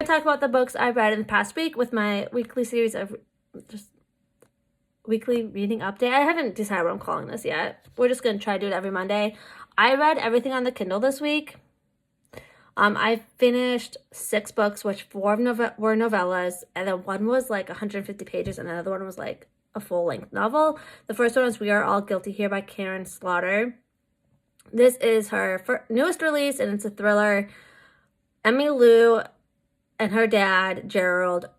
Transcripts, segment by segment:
to talk about the books I read in the past week with my weekly series of just weekly reading update. I haven't decided what I'm calling this yet. We're just going to try to do it every Monday. I read everything on the Kindle this week. I finished 6 books, which 4 were novellas, and then one was like 150 pages, and another one was like a full-length novel. The first one is We Are All Guilty Here by Karen Slaughter. This is her newest release, and it's a thriller. Emmy Lou and her dad, Gerald,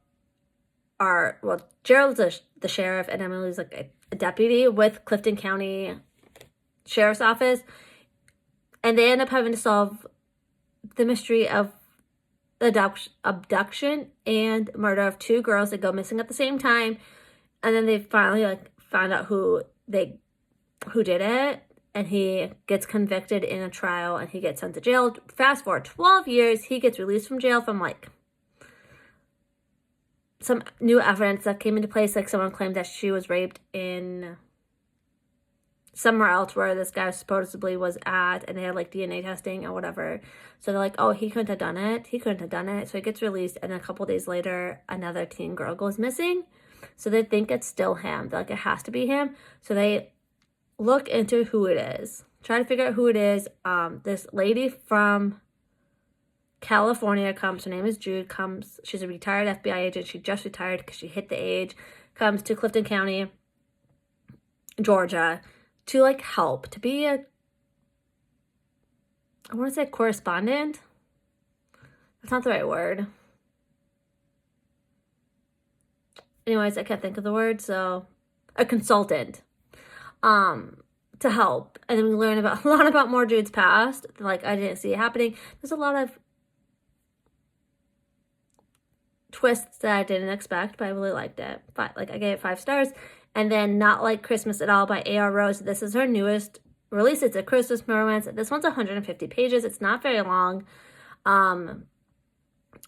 Gerald's the sheriff, and Emmy Lou's like a deputy with Clifton County Sheriff's Office, and they end up having to solve the mystery of abduction and murder of 2 girls that go missing at the same time, and then they finally find out who did it, and he gets convicted in a trial, and he gets sent to jail. Fast forward 12 years, he gets released from jail from some new evidence that came into place. Like someone claimed that she was raped in somewhere else where this guy supposedly was at, and they had DNA testing or whatever. So they're like, oh, he couldn't have done it. So he gets released, and then a couple days later, another teen girl goes missing. So they think it's still him. They're like, it has to be him. So they look into who it is. Try to figure out who it is. This lady from California comes. Her name is Jude. She's a retired FBI agent. She just retired because she hit the age. Comes to Clifton County, Georgia, to help, to be I want to say correspondent. That's not the right word. Anyways, I can't think of the word, so a consultant to help. And then we learn a lot about more Jude's past. I didn't see it happening. There's a lot of twists that I didn't expect, but I really liked it. I gave it 5 stars. And then Not Like Christmas at All by A.R. Rose. This is her newest release. It's a Christmas romance. This one's 150 pages. It's not very long.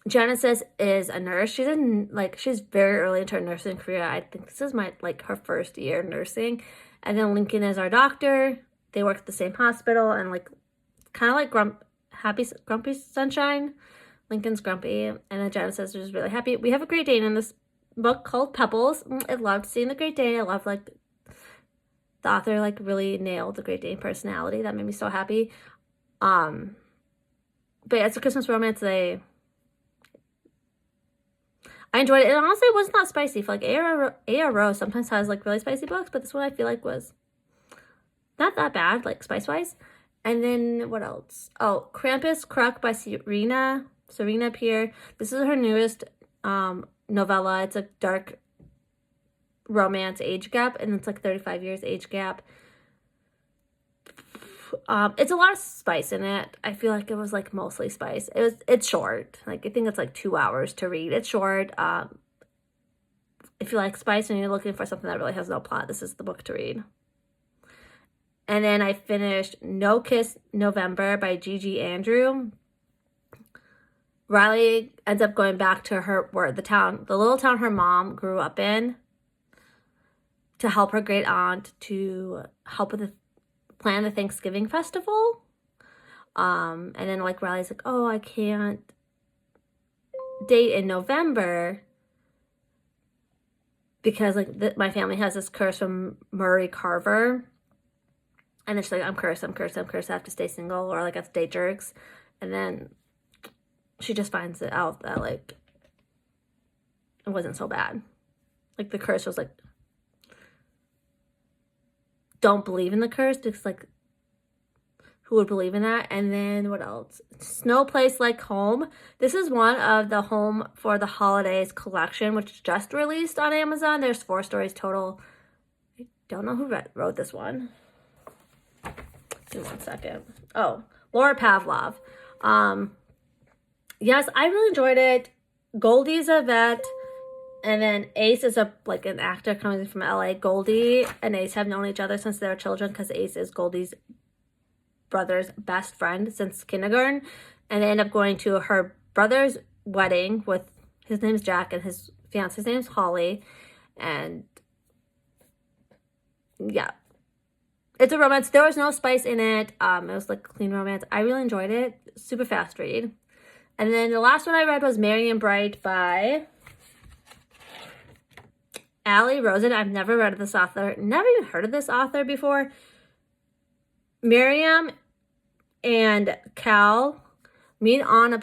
Genesis is a nurse. She's very early into her nursing career. I think this is her first year nursing. And then Lincoln is our doctor. They work at the same hospital, and kind of like Grumpy Sunshine. Lincoln's grumpy, and then Genesis is really happy. We have a Great Dane in this book called Pebbles. I loved seeing the Great Dane. I love the author really nailed the Great Dane personality. That made me so happy. But yeah, it's a Christmas romance. I enjoyed it. And honestly, it was not spicy. For A.R. Rose sometimes has really spicy books, but this one I feel was not that bad, spice wise. And then what else? Oh, Krampus Kruk by Serena Peer. This is her newest novella. It's a dark romance age gap, and it's 35 years age gap. It's a lot of spice in it. I feel it was mostly spice. It's short. I think it's 2 hours to read. It's short. If you like spice and you're looking for something that really has no plot, this is the book to read. And then I finished No Kiss November by Gigi Andrew. Riley ends up going back to the little town her mom grew up in, to help her great aunt to help with plan the Thanksgiving festival. And then Riley's oh, I can't date in November because my family has this curse from Murray Carver. And then she's I'm cursed. I have to stay single, or I have to date jerks. And then she just finds it out that it wasn't so bad. The curse was don't believe in the curse, because who would believe in that? And then what else? No Place Like Home. This is one of the Home for the Holidays collection, which just released on Amazon. There's 4 stories total. I don't know who wrote this one. Give me 1 second. Oh, Laura Pavlov. Yes, I really enjoyed it. Goldie's a vet, and then Ace is an actor coming from LA. Goldie and Ace have known each other since they were children, because Ace is Goldie's brother's best friend since kindergarten, and they end up going to her brother's wedding with, his name's Jack, and his fiance's name's Holly, and yeah. It's a romance. There was no spice in it. It was clean romance. I really enjoyed it. Super fast read. And then the last one I read was Marian Bright by Ali Rosen. I've never read of this author. Never even heard of this author before. Miriam and Cal meet on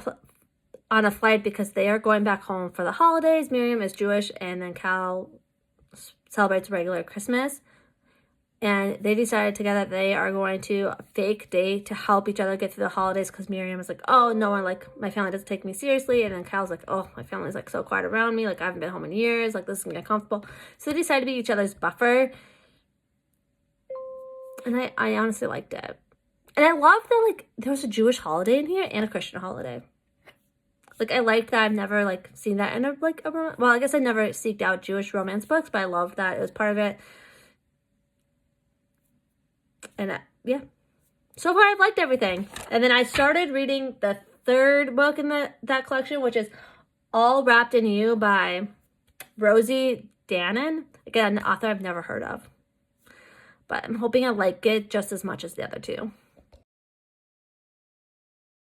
a flight because they are going back home for the holidays. Miriam is Jewish, and then Cal celebrates regular Christmas. And they decided together that they are going to fake date to help each other get through the holidays, because Miriam is like, oh, no one, like, my family doesn't take me seriously. And then Cal's like, oh, my family's, like, so quiet around me. Like, I haven't been home in years. Like, this is going to get comfortable. So they decided to be each other's buffer. And I honestly liked it. And I love that, like, there was a Jewish holiday in here and a Christian holiday. Like, I liked that. I've never, like, seen that in a, like, well, I guess I never seeked out Jewish romance books, but I loved that it was part of it. And yeah, so far I've liked everything. And then I started reading the third book in that collection, which is All Wrapped in You by Rosie Danan. Again, an author I've never heard of. But I'm hoping I like it just as much as the other two.